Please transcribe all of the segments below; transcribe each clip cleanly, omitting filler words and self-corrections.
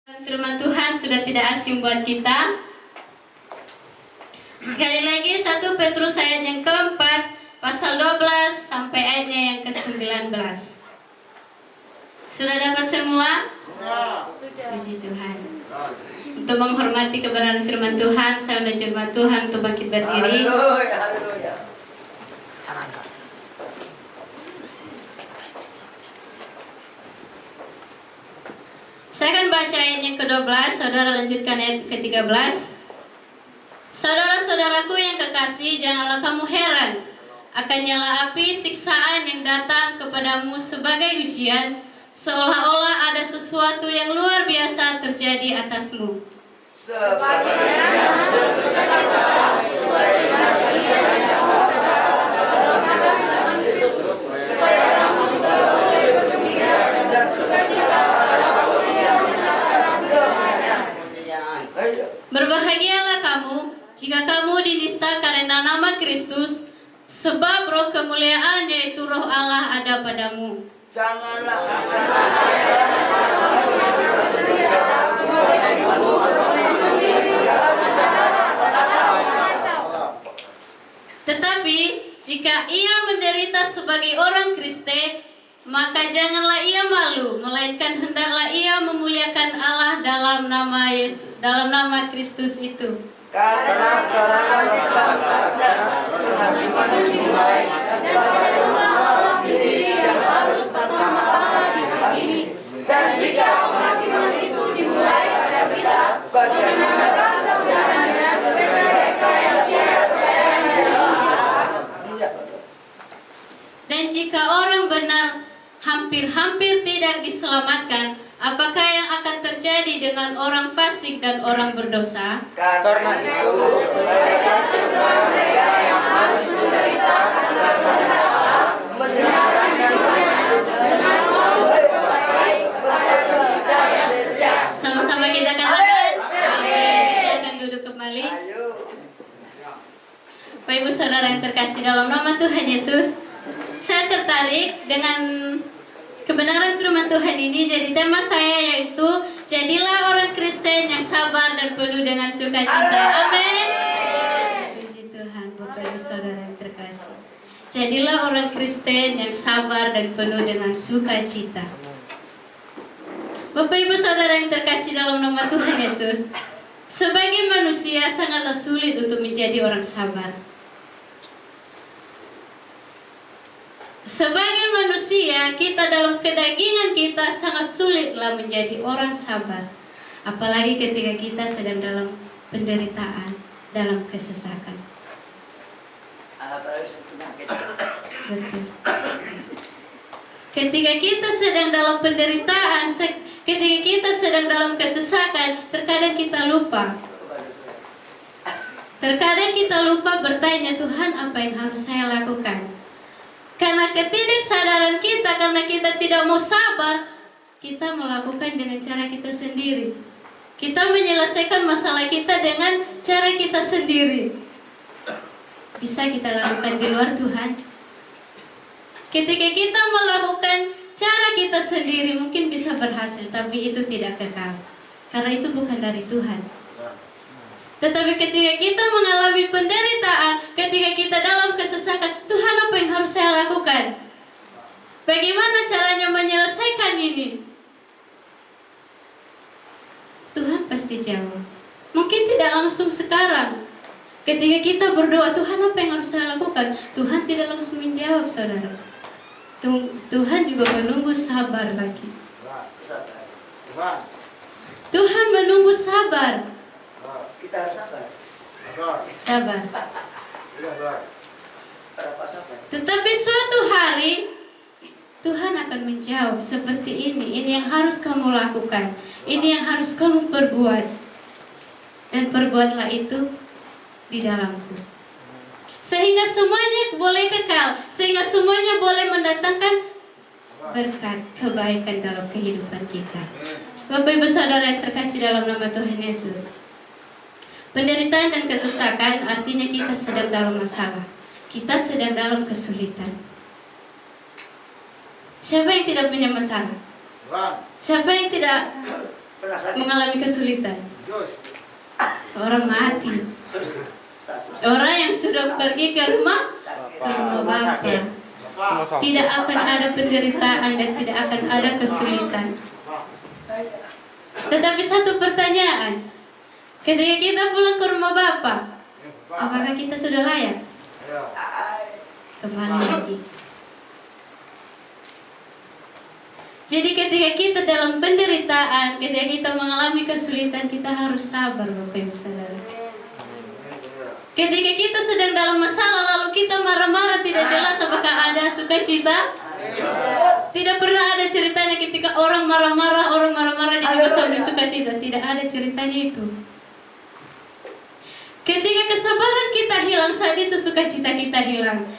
Firman Tuhan sudah tidak asing buat kita. Sekali lagi 1 Petrus ayat yang keempat, pasal 12 sampai ayatnya yang ke-19. Sudah dapat semua? Sudah. Puji Tuhan. Untuk menghormati kebenaran firman Tuhan, saya undang jemaat Tuhan untuk bangkit berdiri. Haleluya. Saya akan baca ayat yang ke-12, saudara lanjutkan ayat ke-13. Saudara-saudaraku yang kekasih, janganlah kamu heran akan nyala api siksaan yang datang kepadamu sebagai ujian, seolah-olah ada sesuatu yang luar biasa terjadi atasmu. Berbahagialah kamu jika kamu dinista karena nama Kristus, sebab roh kemuliaan yaitu roh Allah ada padamu. Tetapi jika ia menderita sebagai orang Kristen, maka janganlah ia malu, melainkan hendaklah ia memuliakan Allah dalam nama Kristus itu. Karena sekarang kita saatnya penghakiman dimulai, dan pada rumah Allah sendiri yang harus pertama-tama dihakimi. Dan jika penghakiman itu dimulai pada kita, bagaimanakah saudaranya mereka yang tidak percaya menjadi Allah? Dan jika orang benar hampir-hampir tidak diselamatkan, apakah yang akan terjadi dengan orang fasik dan orang berdosa? Karena itu, mereka juga mereka yang harus menderita karena Allah, menyerahkan jiwanya dengan selalu berbuat baik kepada kita yang setia. Sama-sama kita katakan, amin. Silakan duduk kembali. Bapak Ibu Saudara yang terkasih dalam nama Tuhan Yesus, saya tertarik dengan kebenaran firman Tuhan ini. Jadi tema saya yaitu jadilah orang Kristen yang sabar dan penuh dengan sukacita. Amin. Puji Tuhan, Bapak Ibu Saudara yang terkasih. Jadilah orang Kristen yang sabar dan penuh dengan sukacita. Bapak Ibu Saudara yang terkasih dalam nama Tuhan Yesus, sebagai manusia sangatlah sulit untuk menjadi orang sabar. Sebagai manusia, kita dalam kedagingan kita sangat sulitlah menjadi orang sabar. Apalagi ketika kita sedang dalam penderitaan, dalam kesesakan. Betul. Ketika kita sedang dalam penderitaan, ketika kita sedang dalam kesesakan, terkadang kita lupa. Terkadang kita lupa bertanya, Tuhan, apa yang harus saya lakukan? Karena ketidaksadaran kita, karena kita tidak mau sabar, kita melakukan dengan cara kita sendiri. Kita menyelesaikan masalah kita dengan cara kita sendiri. Bisa kita lakukan di luar Tuhan. Ketika kita melakukan cara kita sendiri, mungkin bisa berhasil, tapi itu tidak kekal. Karena itu bukan dari Tuhan. Tetapi ketika kita mengalami penderitaan, ketika kita dalam kesesakan, Tuhan, apa yang harus saya lakukan? Bagaimana caranya menyelesaikan ini? Tuhan pasti jawab. Mungkin tidak langsung sekarang. Ketika kita berdoa, Tuhan, apa yang harus saya lakukan? Tuhan tidak langsung menjawab, saudara. Tuhan juga menunggu sabar lagi. Tuhan menunggu sabar. Kita harus sabar. Sabar. Berapa sabar? Tetapi suatu hari Tuhan akan menjawab seperti ini. Ini yang harus kamu lakukan. Ini yang harus kamu perbuat. Dan perbuatlah itu di dalamku. Sehingga semuanya boleh kekal. Sehingga semuanya boleh mendatangkan berkat, kebaikan dalam kehidupan kita. Bapak Ibu Saudara yang terkasih dalam nama Tuhan Yesus, penderitaan dan kesesakan artinya kita sedang dalam masalah. Kita sedang dalam kesulitan. Siapa yang tidak punya masalah? Siapa yang tidak mengalami kesulitan. Orang mati. Orang yang sudah pergi ke rumah Bapa. Tidak akan ada penderitaan dan tidak akan ada kesulitan. Tetapi satu pertanyaan, ketika kita pulang ke rumah Bapa, apakah kita sudah layak? Kembali lagi. Jadi ketika kita dalam penderitaan, ketika kita mengalami kesulitan, kita harus sabar Bapak Ibu Saudara. Ketika kita sedang dalam masalah lalu kita marah-marah, tidak jelas apakah ada sukacita. Tidak pernah ada ceritanya ketika orang marah-marah dia juga sambil sukacita. Tidak ada ceritanya itu. Ketika kesabaran kita hilang, saat itu sukacita kita hilang.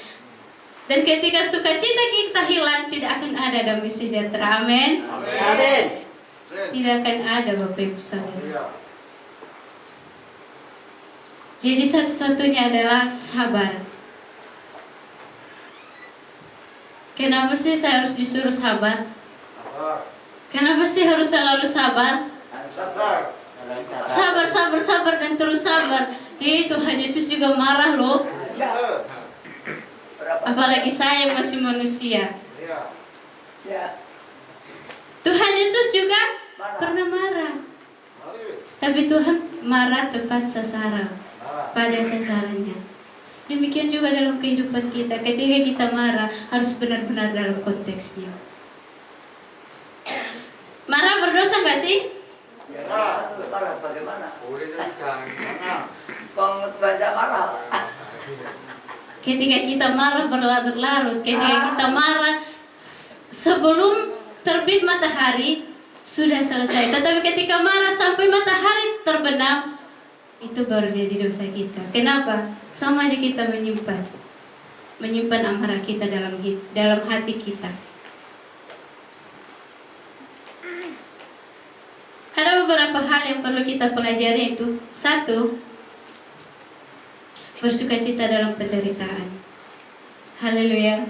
Dan ketika sukacita kita hilang, tidak akan ada damai sejahtera. Amin. Amin. Tidak akan ada Bapak Ibu Saudara. Jadi satu-satunya adalah sabar. Kenapa sih saya harus disuruh sabar? Kenapa sih harus selalu sabar? Sabar dan terus sabar. Tuhan Yesus juga marah loh. Apalagi saya yang masih manusia. Tuhan Yesus juga pernah marah. Tapi Tuhan marah tepat sasaran, pada sasarannya. Demikian juga dalam kehidupan kita. Ketika kita marah, harus benar-benar dalam konteksnya. Marah berdosa nggak sih? Marah bagaimana? Baca marah. Ketika kita marah berlarut-larut, ketika kita marah sebelum terbit matahari sudah selesai. Tetapi ketika marah sampai matahari terbenam, itu baru jadi dosa kita. Kenapa? Sama aja kita menyimpan amarah kita dalam hati kita. Ada beberapa hal yang perlu kita pelajari, itu satu, bersukacita dalam penderitaan. Haleluya.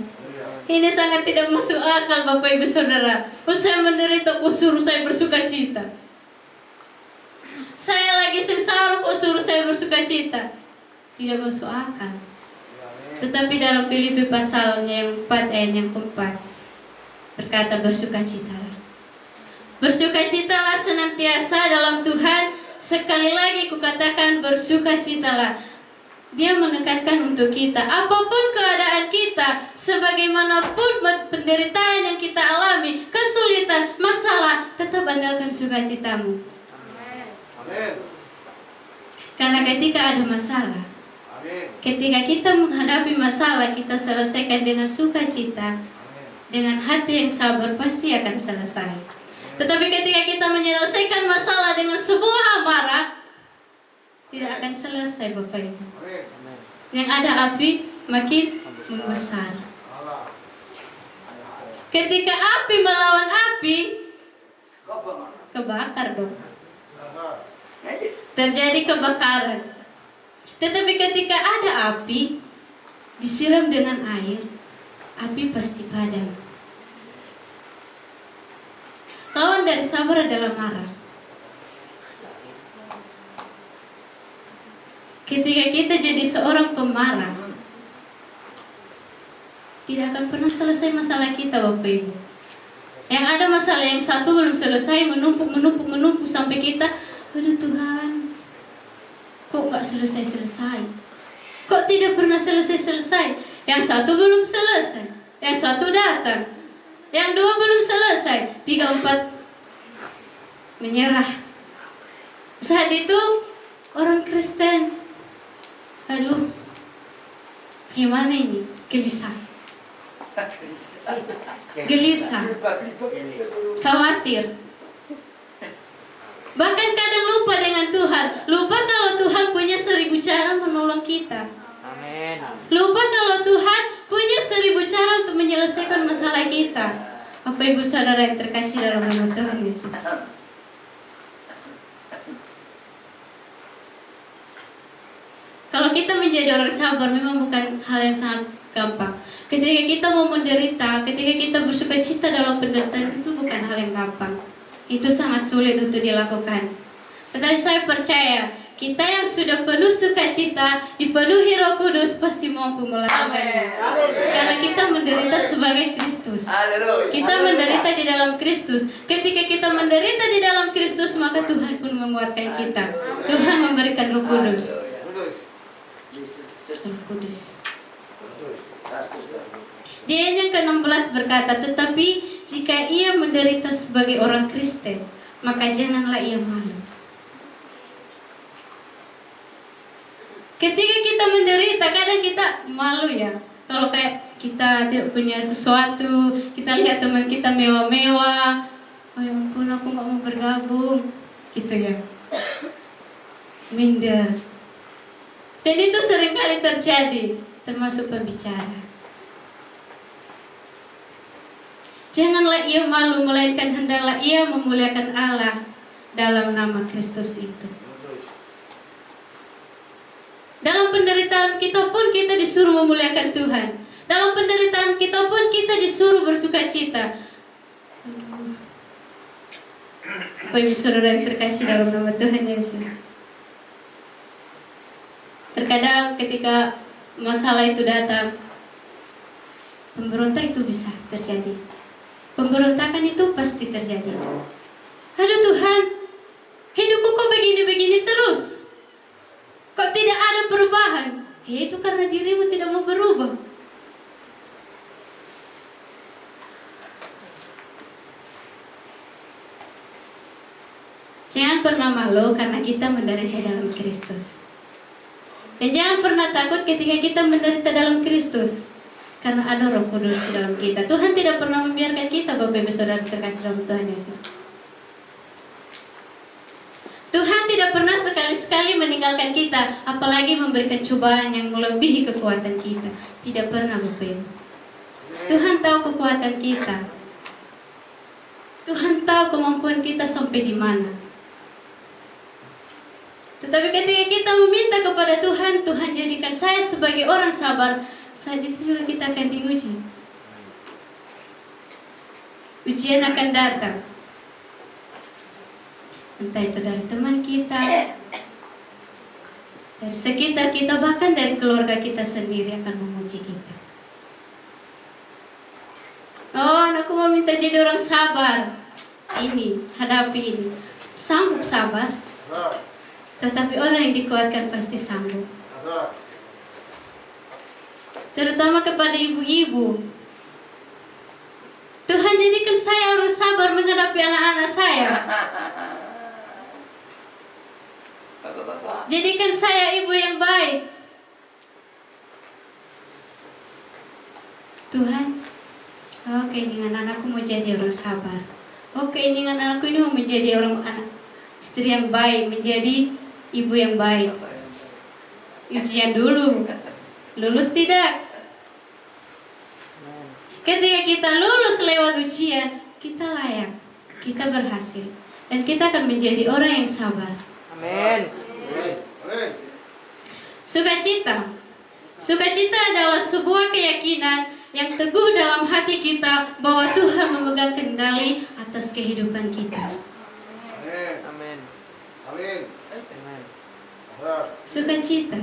Ini sangat tidak masuk akal Bapak Ibu Saudara. Saya menderita, suruh saya bersukacita. Saya lagi sengsara, suruh saya bersukacita. Tidak masuk akal. Tetapi dalam Filipi pasalnya yang 4 ayat yang keempat berkata, bersukacitalah. Bersukacitalah senantiasa dalam Tuhan. Sekali lagi kukatakan, bersukacitalah. Dia menekankan untuk kita, apapun keadaan kita, sebagaimanapun penderitaan yang kita alami, kesulitan, masalah, tetap andalkan sukacitamu. Amin. Karena ketika ada masalah, ketika kita menghadapi masalah, kita selesaikan dengan sukacita, dengan hati yang sabar, pasti akan selesai. Tetapi ketika kita menyelesaikan masalah dengan sebuah amarah, tidak akan selesai Bapak Ibu. Yang ada api makin membesar. Ketika api melawan api, kebakar dong. Terjadi kebakaran. Tetapi ketika ada api, disiram dengan air, api pasti padam. Lawan dari sabar adalah marah. Ketika kita jadi seorang pemarah, tidak akan pernah selesai masalah kita Bapak Ibu. Yang ada masalah yang satu belum selesai, menumpuk sampai kita, aduh Tuhan, kok nggak selesai? Kok tidak pernah selesai? Yang satu belum selesai, yang satu datang, yang dua belum selesai, 3, 4 menyerah. Saat itu orang Kristen, aduh, gimana ini? Gelisah, khawatir. Bahkan kadang lupa dengan Tuhan. Lupa kalau Tuhan punya 1000 cara menolong kita. Amin. Lupa kalau Tuhan punya 1000 cara untuk menyelesaikan masalah kita. Bapak Ibu Saudara yang terkasih dalam nama Tuhan Yesus, kalau kita menjadi orang sabar memang bukan hal yang sangat gampang. Ketika kita mau menderita, ketika kita bersukacita dalam penderitaan, itu bukan hal yang gampang. itu sangat sulit untuk dilakukan. Tetapi saya percaya kita yang sudah penuh sukacita, dipenuhi Roh Kudus, pasti mampu melakukannya. Karena kita menderita sebagai Kristus. Kita menderita di dalam Kristus. Ketika kita menderita di dalam Kristus, maka Tuhan pun menguatkan kita. Tuhan memberikan Roh Kudus. Roh Kudus. Di ayat yang ke-16 berkata, tetapi jika ia menderita sebagai orang Kristen, maka janganlah ia malu. Ketika kita menderita, kadang kita malu ya. Kalau kayak kita tidak punya sesuatu, kita lihat teman kita mewah-mewah, oh ya ampun aku gak mau bergabung, gitu ya. Minder. Dan itu seringkali terjadi, termasuk pembicara. Janganlah ia malu, melainkan hendaklah ia memuliakan Allah dalam nama Kristus itu. Dalam penderitaan kita pun kita disuruh memuliakan Tuhan. Dalam penderitaan kita pun kita disuruh bersuka cita. Bapak Ibu Saudara yang terkasih dalam nama Tuhan Yesus. Terkadang ketika masalah itu datang, pemberontak itu bisa terjadi. Pemberontakan itu pasti terjadi. Aduh Tuhan, hidupku kok begini-begini terus? Kok tidak ada perubahan? Ya itu karena dirimu tidak mau berubah. Jangan pernah malu karena kita menderita dalam Kristus. Dan jangan pernah takut ketika kita menderita dalam Kristus, karena ada Roh Kudus di dalam kita. Tuhan tidak pernah membiarkan kita, Bapak Ibu Saudara terkasih dalam Tuhan Yesus. Tuhan tidak pernah sekali-sekali meninggalkan kita, apalagi memberikan cobaan yang melebihi kekuatan kita. Tidak pernah, Bapak Ibu. Tuhan tahu kekuatan kita. Tuhan tahu kemampuan kita sampai di mana. Tetapi ketika kita meminta kepada Tuhan, Tuhan jadikan saya sebagai orang sabar, saat itu juga kita akan diuji. Ujian akan datang. Entah itu dari teman kita, dari sekitar kita, bahkan dari keluarga kita sendiri akan memuji kita. Oh, anakku mau minta jadi orang sabar. Ini, hadapi ini. Sanggup sabar. Tetapi orang yang dikuatkan pasti sanggup. Terutama kepada ibu-ibu. Tuhan jadikan saya orang sabar menghadapi anak-anak saya. Jadikan saya ibu yang baik. Tuhan, oh keinginan anakku mau jadi orang sabar. Oh keinginan anakku ini mau menjadi anak istri yang baik, menjadi ibu yang baik. Ujian dulu, lulus tidak? Ketika kita lulus lewat ujian, kita layak, kita berhasil, dan kita akan menjadi orang yang sabar. Amin. Sukacita. Sukacita adalah sebuah keyakinan yang teguh dalam hati kita bahwa Tuhan memegang kendali atas kehidupan kita. Amin. Amin. Sukacita.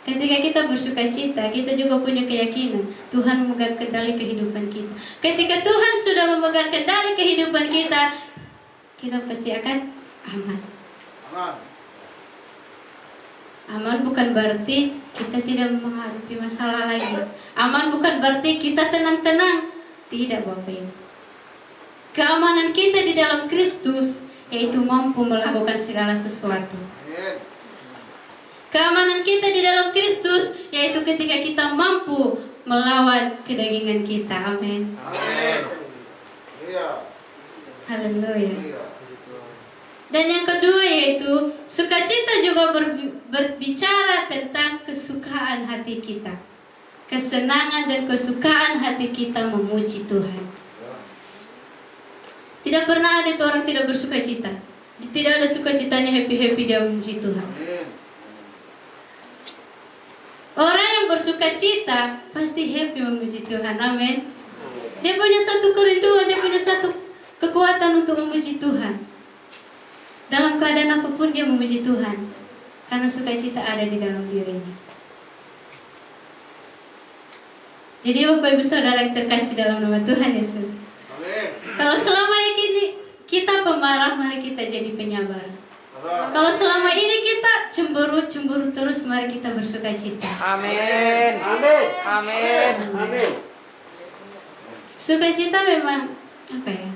Ketika kita bersukacita, kita juga punya keyakinan Tuhan memegang kendali kehidupan kita. Ketika Tuhan sudah memegang kendali kehidupan kita, kita pasti akan aman. Aman bukan berarti kita tidak menghadapi masalah lagi. Aman bukan berarti kita tenang-tenang. Tidak, Bapak Ibu. Keamanan kita di dalam Kristus yaitu mampu melakukan segala sesuatu. Keamanan kita di dalam Kristus yaitu ketika kita mampu melawan kedagingan kita. Amin. Haleluya. Dan yang kedua yaitu sukacita juga berbicara tentang kesukaan hati kita. Kesenangan dan kesukaan hati kita memuji Tuhan. Tidak pernah ada orang tidak bersukacita. Tidak ada sukacitanya happy-happy dia memuji Tuhan. Orang yang bersukacita pasti happy memuji Tuhan. Amin. Dia punya satu kerinduan, dia punya satu kekuatan untuk memuji Tuhan. Dalam keadaan apapun dia memuji Tuhan, karena sukacita ada di dalam dirinya. Jadi Bapak Ibu Saudara yang terkasih dalam nama Tuhan Yesus, kalau selama ini kita pemarah, mari kita jadi penyabar. Kalau selama ini kita cemburu terus, mari kita bersukacita. Amin. Amin. Amin. Sukacita memang apa ya?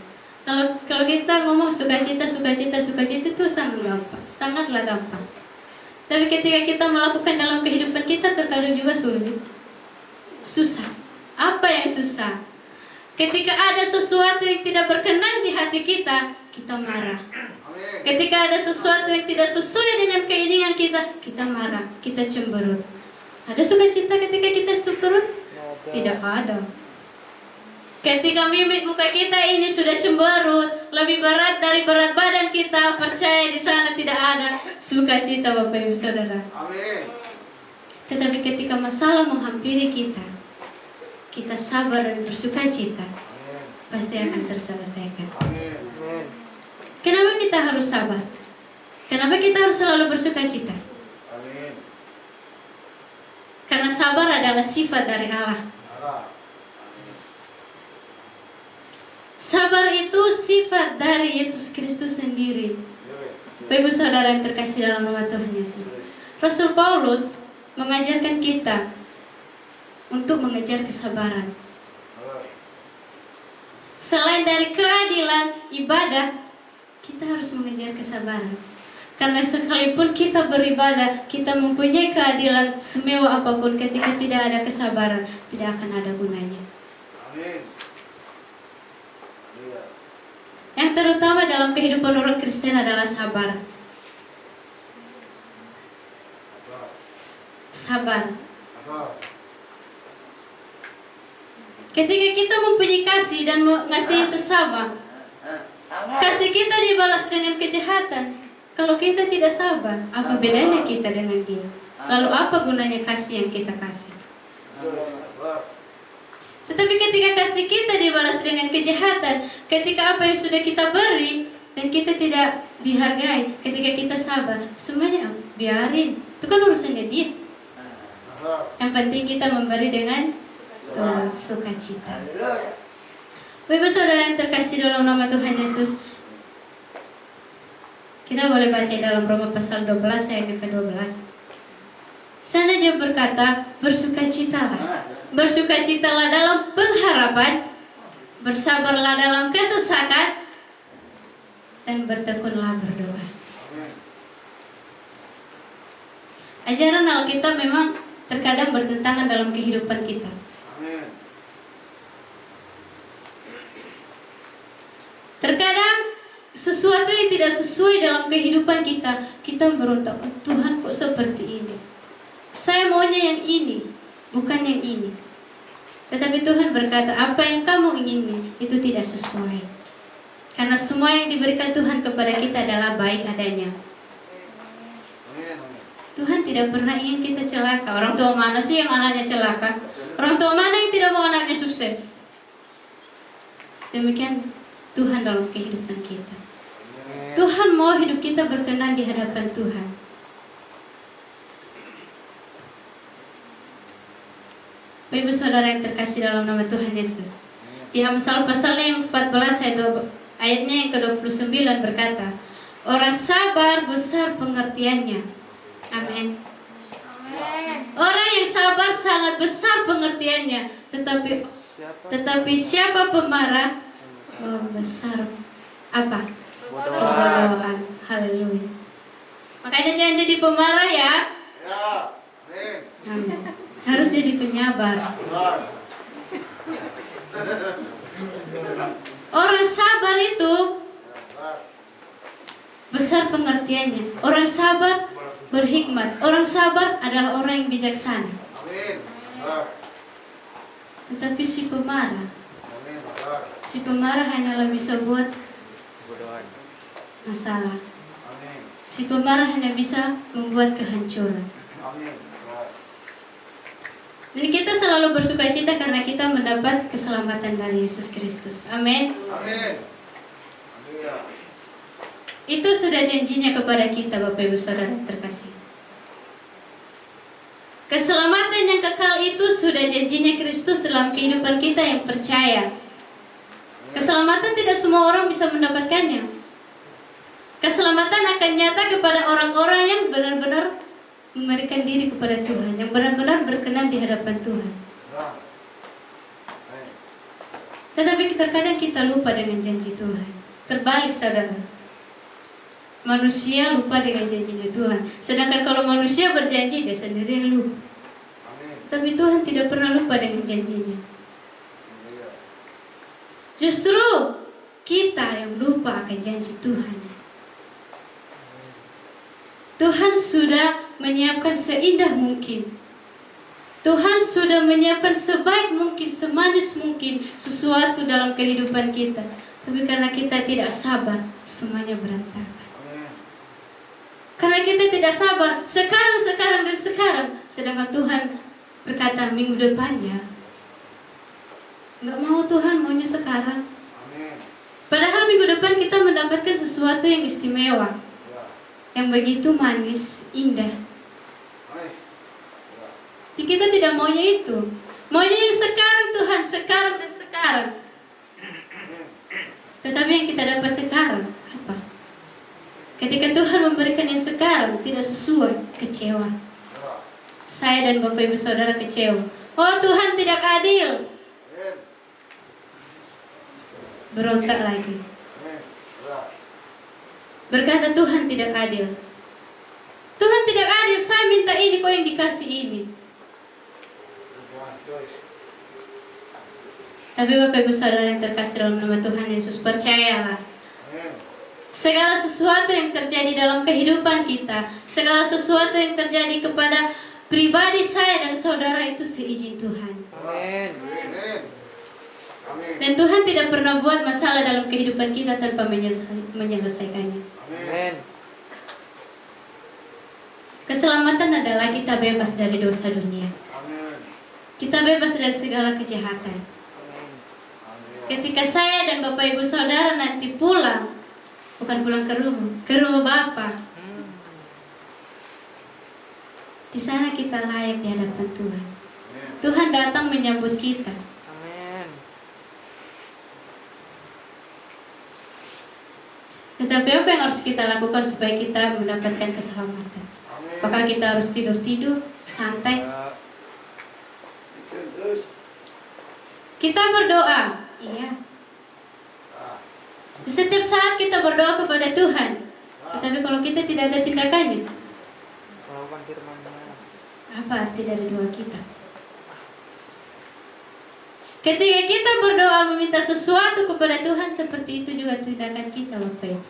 Kalau kita ngomong sukacita itu sangatlah gampang. Tapi ketika kita melakukan dalam kehidupan kita, terkadang juga sulit, susah. Apa yang susah? Ketika ada sesuatu yang tidak berkenan di hati kita, kita marah. Ketika ada sesuatu yang tidak sesuai dengan keinginan kita, kita marah, kita cemberut. Ada sukacita ketika kita cemberut? Tidak ada. Ketika mimik muka kita ini sudah cemberut, lebih berat dari berat badan kita, percaya di sana tidak ada sukacita, Bapak Ibu Saudara. Amin. Tetapi ketika masalah menghampiri kita, kita sabar dan bersukacita, pasti akan terselesaikan. Amin. Kenapa kita harus sabar? Kenapa kita harus selalu bersukacita? Amin. Karena sabar adalah sifat dari Allah. Sabar itu sifat dari Yesus Kristus sendiri. Bapak Ibu Saudara yang terkasih dalam nama Tuhan Yesus, Rasul Paulus mengajarkan kita untuk mengejar kesabaran. Selain dari keadilan ibadah, kita harus mengejar kesabaran. Karena sekalipun kita beribadah, kita mempunyai keadilan semewah apapun, ketika tidak ada kesabaran, tidak akan ada gunanya. Amin. Yang terutama dalam kehidupan orang Kristen adalah sabar. Sabar. Ketika kita mempunyai kasih dan mengasihi sesama, kasih kita dibalas dengan kejahatan. Kalau kita tidak sabar, apa bedanya kita dengan dia? Lalu apa gunanya kasih yang kita kasih? Tetapi ketika kasih kita dibalas dengan kejahatan, ketika apa yang sudah kita beri dan kita tidak dihargai, ketika kita sabar, semuanya biarin. Itu kan urusannya dia. Yang penting kita memberi dengan sukacita. Bapak Saudara yang terkasih dalam nama Tuhan Yesus, kita boleh baca dalam Roma pasal 12 ayat ke-12. Sana dia berkata, bersukacitalah. Bersukacitalah dalam pengharapan, bersabarlah dalam kesesakan, dan bertekunlah berdoa. Ajaran Alkitab memang terkadang bertentangan dalam kehidupan kita. Terkadang sesuatu yang tidak sesuai dalam kehidupan kita, kita berontak, Tuhan kok seperti ini? Saya maunya yang ini, bukan yang ini. Tetapi Tuhan berkata, apa yang kamu ingini itu tidak sesuai. Karena semua yang diberikan Tuhan kepada kita adalah baik adanya. Tuhan tidak pernah ingin kita celaka. Orang tua mana sih yang anaknya celaka? Orang tua mana yang tidak mau anaknya sukses? Demikian Tuhan dalam kehidupan kita. Tuhan mau hidup kita berkenan di hadapan Tuhan. Bapak Ibu Saudara yang terkasih dalam nama Tuhan Yesus, di Amsal pasalnya yang 14 ayatnya yang ke-29 berkata, orang sabar besar pengertiannya. Amin. Orang yang sabar sangat besar pengertiannya, tetapi siapa pemarah membesar apa? Kebodohan. Haleluya. Makanya jangan jadi pemarah ya. Amin. Harus jadi penyabar. Orang sabar itu besar pengertiannya. Orang sabar berhikmat. Orang sabar adalah orang yang bijaksana. Tetapi si pemarah hanyalah bisa buat masalah. Si pemarah hanya bisa membuat kehancuran. Jadi kita selalu bersukacita karena kita mendapat keselamatan dari Yesus Kristus. Amin. Itu sudah janjinya kepada kita, Bapak Ibu Saudara yang terkasih. Keselamatan yang kekal itu sudah janjinya Kristus dalam kehidupan kita yang percaya. Keselamatan tidak semua orang bisa mendapatkannya. Keselamatan akan nyata kepada orang-orang yang benar-benar memberikan diri kepada Tuhan, yang benar-benar berkenan di hadapan Tuhan. Tetapi terkadang kita lupa dengan janji Tuhan. Terbalik, saudara. Manusia lupa dengan janjinya Tuhan. Sedangkan kalau manusia berjanji, dia sendiri yang lupa. Tapi Tuhan tidak pernah lupa dengan janjinya. Justru kita yang lupa akan janji Tuhan. Tuhan sudah menyiapkan seindah mungkin. Tuhan sudah menyiapkan sebaik mungkin, semanis mungkin sesuatu dalam kehidupan kita. Tapi karena kita tidak sabar, semuanya berantakan. Karena kita tidak sabar, sekarang. Sedangkan Tuhan berkata minggu depannya. Enggak mau Tuhan, maunya sekarang. Padahal minggu depan kita mendapatkan sesuatu yang istimewa. Yang begitu manis, indah. Kita tidak maunya itu. Maunya yang sekarang Tuhan, sekarang dan sekarang. Tetapi yang kita dapat sekarang, apa? Ketika Tuhan memberikan yang sekarang tidak sesuai, kecewa. Saya dan Bapak Ibu Saudara kecewa. Oh, Tuhan tidak adil. Berontak lagi. Berkata Tuhan tidak adil. Tuhan tidak adil, saya minta ini, kau yang dikasih ini. Tapi Bapak Ibu Saudara yang terkasih dalam nama Tuhan Yesus, percayalah. Segala sesuatu yang terjadi dalam kehidupan kita, segala sesuatu yang terjadi kepada pribadi saya dan saudara itu seizin Tuhan. Amin. Dan Tuhan tidak pernah buat masalah dalam kehidupan kita tanpa menyelesaikannya. Amin. Keselamatan adalah kita bebas dari dosa dunia. Kita bebas dari segala kejahatan. Ketika saya dan Bapak Ibu Saudara nanti pulang, bukan pulang ke rumah Bapa. Di sana kita layak di hadapan Tuhan. Tuhan datang menyambut kita. Amin. Tetapi apa yang harus kita lakukan supaya kita mendapatkan keselamatan? Apakah kita harus tidur-tidur, santai? Kita berdoa, iya. Setiap saat kita berdoa kepada Tuhan. Tetapi kalau kita tidak ada tindakannya, Melakukan firman-Nya. apa arti dari doa kita? Ketika kita berdoa meminta sesuatu kepada Tuhan, seperti itu juga tindakan kita, Bapak Ibu.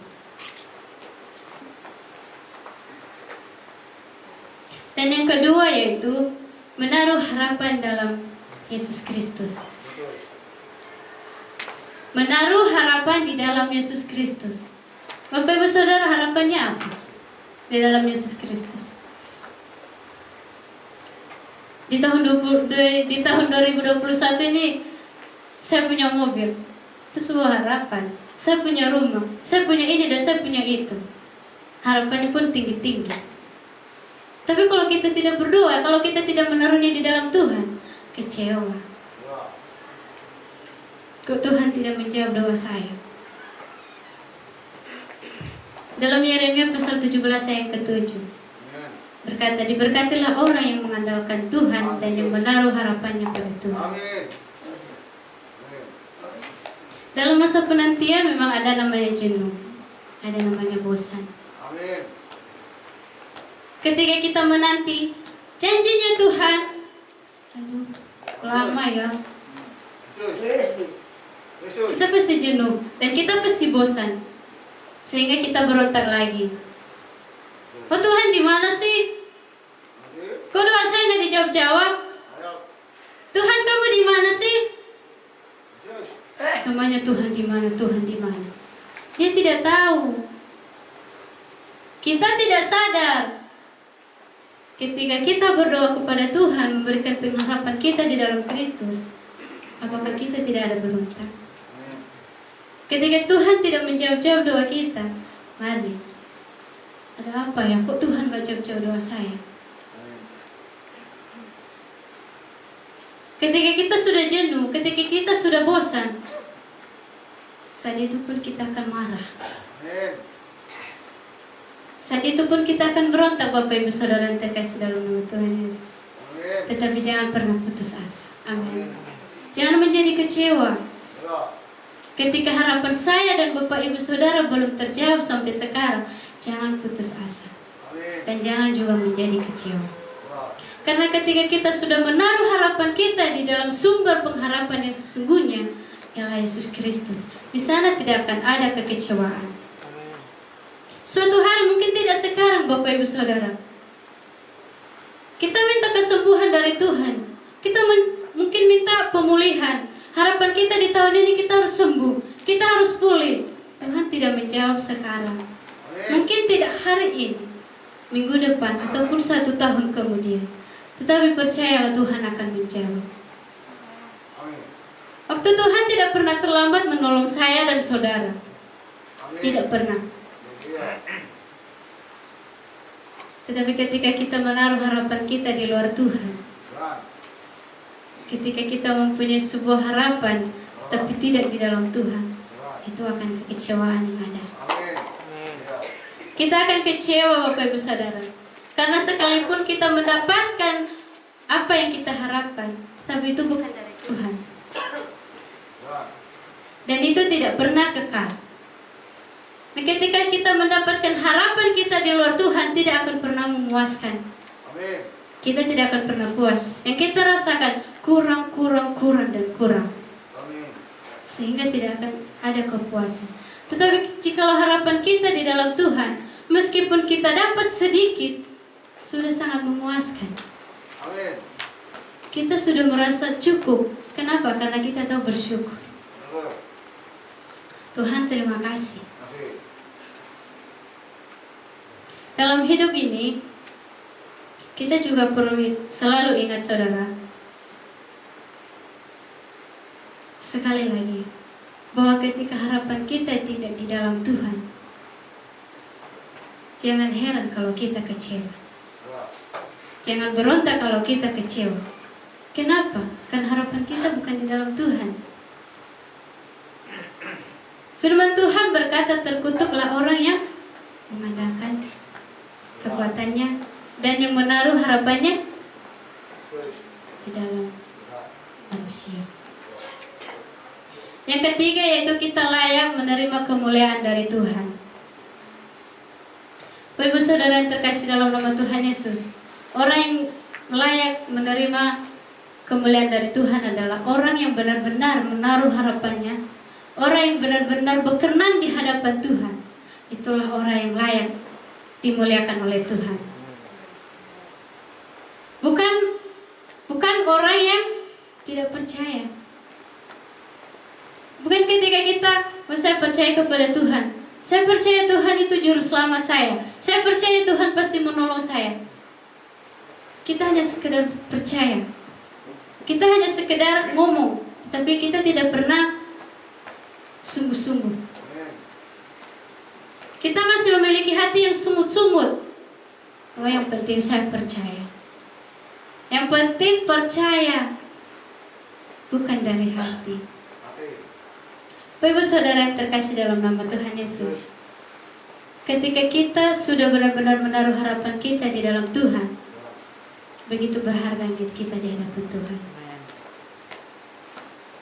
Dan yang kedua yaitu menaruh harapan dalam Yesus Kristus. Menaruh harapan di dalam Yesus Kristus. Bapak Ibu Saudara, harapannya apa? Di dalam Yesus Kristus. Di tahun 2021 ini saya punya mobil. Itu sebuah harapan. Saya punya rumah, saya punya ini dan saya punya itu. Harapannya pun tinggi-tinggi. Tapi kalau kita tidak berdoa, kalau kita tidak menaruhnya di dalam Tuhan, kecewa. Kok Tuhan tidak menjawab doa saya? Dalam Yeremia pasal 17 ayat ke-7 berkata, diberkatilah orang yang mengandalkan Tuhan dan yang menaruh harapannya pada Tuhan. Dalam masa penantian memang ada namanya jenuh, ada namanya bosan. Ketika kita menanti janjinya Tuhan, aduh, lama ya. Kita pasti jenuh dan kita pasti bosan, sehingga kita berontak lagi. Oh Tuhan, di mana sih? Kok doa saya nggak dijawab-jawab? Tuhan, kamu di mana sih? Semuanya Tuhan di mana, Tuhan di mana? Dia tidak tahu. Kita tidak sadar. Ketika kita berdoa kepada Tuhan, memberikan pengharapan kita di dalam Kristus, apakah kita tidak ada berontak? Ketika Tuhan tidak menjawab-jawab doa kita, Mari. Ada apa ya? Kok Tuhan gak jawab doa saya? Ketika kita sudah jenuh, ketika kita sudah bosan, saat itu pun kita akan marah. Saat itu pun kita akan berontak, Bapak Ibu Saudara yang terkasih dalam nama Tuhan Yesus. Tetapi jangan pernah putus asa. Amin. Jangan menjadi kecewa. Ketika harapan saya dan Bapak Ibu Saudara belum terjawab sampai sekarang, jangan putus asa. Dan jangan juga menjadi kecewa. Karena ketika kita sudah menaruh harapan kita di dalam sumber pengharapan yang sesungguhnya, ialah Yesus Kristus, di sana tidak akan ada kekecewaan. Suatu hari, mungkin tidak sekarang Bapak Ibu Saudara, kita minta kesembuhan dari Tuhan. Kita mungkin minta pemulihan. Harapan kita di tahun ini kita harus sembuh, kita harus pulih. Tuhan tidak menjawab sekarang. Mungkin tidak hari ini, minggu depan, ataupun 1 tahun kemudian. Tetapi percayalah Tuhan akan menjawab. Waktu Tuhan tidak pernah terlambat menolong saya dan saudara. Tidak pernah. Tetapi ketika kita menaruh harapan kita di luar Tuhan, ketika kita mempunyai sebuah harapan tapi tidak di dalam Tuhan, itu akan kekecewaan yang ada. Kita akan kecewa, Bapak Ibu Saudara. Karena sekalipun kita mendapatkan apa yang kita harapkan, tapi itu bukan dari Tuhan. Dan itu tidak pernah kekal. Nah, ketika kita mendapatkan harapan kita di luar Tuhan, tidak akan pernah memuaskan. Kita tidak akan pernah puas. Yang kita rasakan kurang, dan kurang. Sehingga tidak akan ada kepuasan. Tetapi jikalau harapan kita di dalam Tuhan, meskipun kita dapat sedikit, sudah sangat memuaskan. Kita sudah merasa cukup. Kenapa? Karena kita tahu bersyukur. Tuhan, terima kasih. Dalam hidup ini, kita juga perlu selalu ingat, saudara, sekali lagi, bahwa ketika harapan kita tidak di dalam Tuhan, jangan heran kalau kita kecewa. Jangan berontak kalau kita kecewa. Kenapa? Karena harapan kita bukan di dalam Tuhan. Firman Tuhan berkata, terkutuklah orang yang mengandalkan kekuatannya dan yang menaruh harapannya di dalam manusia. Yang ketiga yaitu kita layak menerima kemuliaan dari Tuhan. Bapak Ibu Saudara yang terkasih dalam nama Tuhan Yesus, orang yang layak menerima kemuliaan dari Tuhan adalah orang yang benar-benar menaruh harapannya, orang yang benar-benar berkenan di hadapan Tuhan. Itulah orang yang layak dimuliakan oleh Tuhan. Bukan orang yang tidak percaya. Bukan ketika kita, saya percaya kepada Tuhan, saya percaya Tuhan itu juru selamat saya percaya Tuhan pasti menolong saya. Kita hanya sekedar percaya, kita hanya sekedar ngomong, tapi kita tidak pernah sungguh-sungguh. Kita masih memiliki hati yang sungut-sungut. Oh, yang penting saya percaya. Yang penting percaya, bukan dari hati. Bapak Ibu Saudara yang terkasih dalam nama Tuhan Yesus, ketika kita sudah benar-benar menaruh harapan kita di dalam Tuhan, begitu berharganya kita di hadapan Tuhan.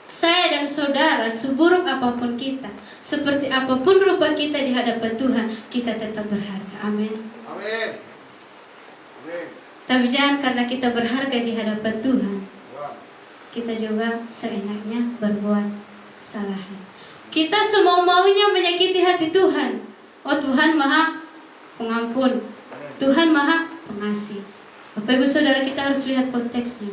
Saya dan saudara, seburuk apapun kita, seperti apapun rupa kita di hadapan Tuhan, kita tetap berharga. Amin. Amin. Amin. Tapi jangan karena kita berharga di hadapan Tuhan, kita juga seenaknya berbuat kesalahan. Kita semau-maunya menyakiti hati Tuhan. Oh, Tuhan Maha Pengampun, Tuhan Maha Pengasih. Bapak Ibu Saudara, kita harus lihat konteksnya.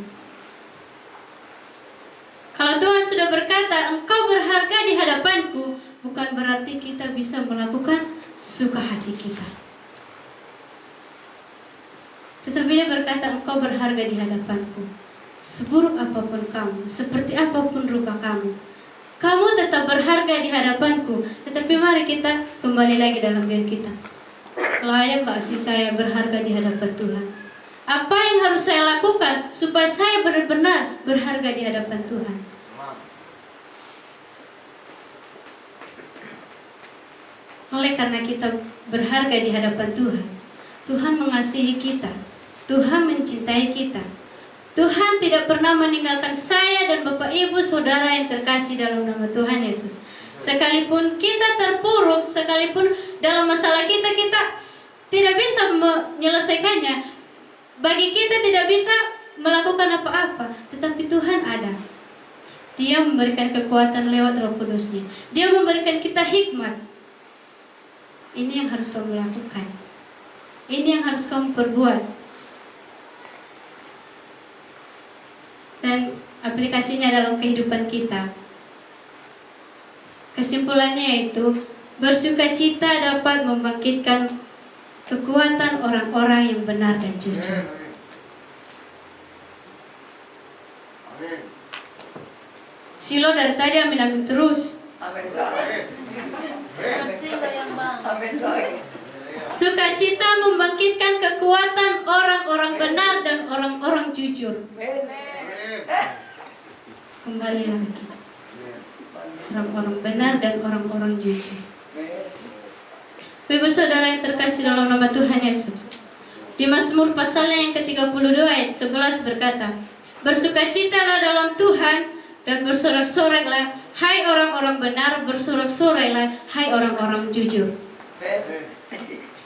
Kalau Tuhan sudah berkata, engkau berharga di hadapanku, bukan berarti kita bisa melakukan sesuka hati kita. Tetapi Dia berkata, engkau berharga di hadapanku. Seburuk apapun kamu, seperti apapun rupa kamu, Kamu tetap berharga di hadapanku. Tetapi mari kita kembali lagi dalam diri kita. Layak gak sih saya berharga di hadapan Tuhan? Apa yang harus saya lakukan supaya saya benar-benar berharga di hadapan Tuhan? Oleh karena kita berharga di hadapan Tuhan, Tuhan mengasihi kita, Tuhan mencintai kita. Tuhan tidak pernah meninggalkan saya dan Bapak Ibu Saudara yang terkasih dalam nama Tuhan Yesus. Sekalipun kita terpuruk, sekalipun dalam masalah kita tidak bisa menyelesaikannya, bagi kita tidak bisa melakukan apa-apa, tetapi Tuhan ada. Dia memberikan kekuatan lewat Roh Kudus-Nya. Dia memberikan kita hikmat. Ini yang harus kamu lakukan. Ini yang harus kamu perbuat. Dan aplikasinya dalam kehidupan kita. Kesimpulannya yaitu bersukacita dapat membangkitkan kekuatan orang-orang yang benar dan jujur. Silo dari tadi amin terus. Amin. Amin. Sukacita membangkitkan kekuatan orang-orang benar dan orang-orang jujur. Kembali lagi. Orang-orang benar dan orang-orang jujur. Bapak Saudara yang terkasih dalam nama Tuhan Yesus, di Mazmur pasalnya yang ke-32 ayat 11 berkata, bersukacitalah dalam Tuhan dan bersorak-soraklah, hai orang-orang benar, bersorak-soraklah, hai orang-orang jujur.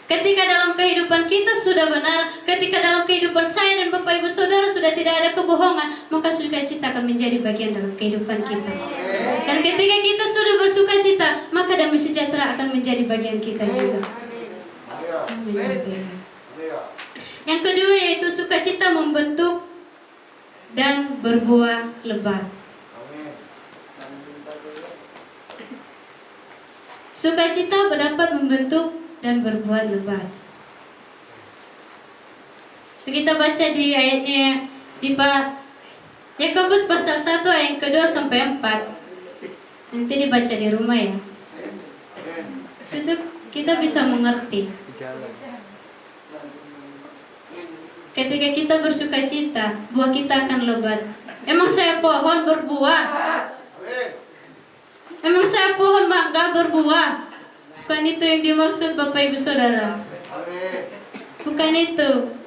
Ketika dalam kehidupan kita sudah benar, ketika dalam kehidupan saya dan Bapak Ibu Saudara sudah tidak ada kebohongan, maka sukacita akan menjadi bagian dalam kehidupan kita. Dan ketika kita sudah bersukacita, maka damai sejahtera akan menjadi bagian kita juga. Yang kedua yaitu sukacita membentuk dan berbuah lebat. Sukacita dapat membentuk dan berbuat lebat. Kita baca di ayatnya di Yakobus pasal 1 ayat ke-2 sampai 4. Nanti dibaca di rumah ya. Situ kita bisa mengerti. Ketika kita bersukacita, buah kita akan lebat. Emang saya pohon berbuah? Emang saya pohon mangga berbuah? Bukan itu yang dimaksud Bapak Ibu Saudara. Bukan itu.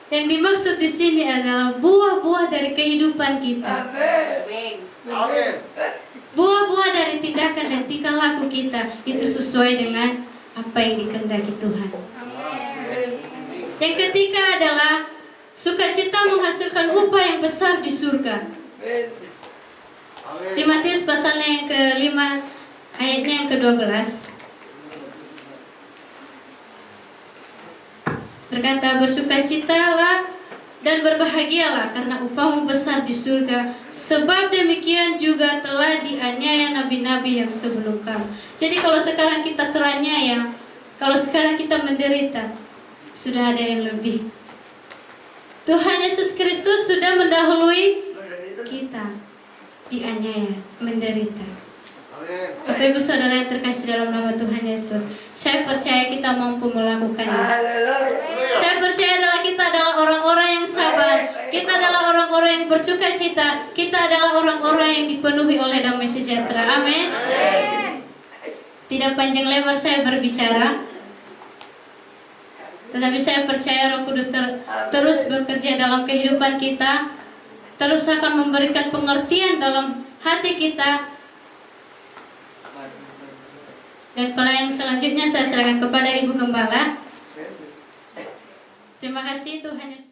Yang dimaksud di sini adalah buah-buah dari kehidupan kita. Buah-buah dari tindakan dan tingkah laku kita itu sesuai dengan apa yang dikehendaki Tuhan. Yang ketiga adalah sukacita menghasilkan upah yang besar di surga. Di Matius pasalnya yang ke-5 ayatnya yang ke-12 berkata, bersukacitalah dan berbahagialah karena upahmu besar di surga, sebab demikian juga telah dianiaya nabi-nabi yang sebelum kamu. Jadi kalau sekarang kita teraniaya, kalau sekarang kita menderita, sudah ada yang lebih. Tuhan Yesus Kristus sudah mendahului kita dianiaya, menderita. Bapak Ibu Saudara yang terkasih dalam nama Tuhan Yesus, saya percaya kita mampu melakukannya. Saya percaya adalah kita adalah orang-orang yang sabar, kita adalah orang-orang yang bersukacita, kita adalah orang-orang yang dipenuhi oleh damai sejahtera. Amin. Tidak panjang lebar saya berbicara, tetapi saya percaya Roh Kudus terus bekerja dalam kehidupan kita, terus akan memberikan pengertian dalam hati kita. Dan pelayan selanjutnya saya serahkan kepada Ibu Gembala. Terima kasih Tuhan Yesus.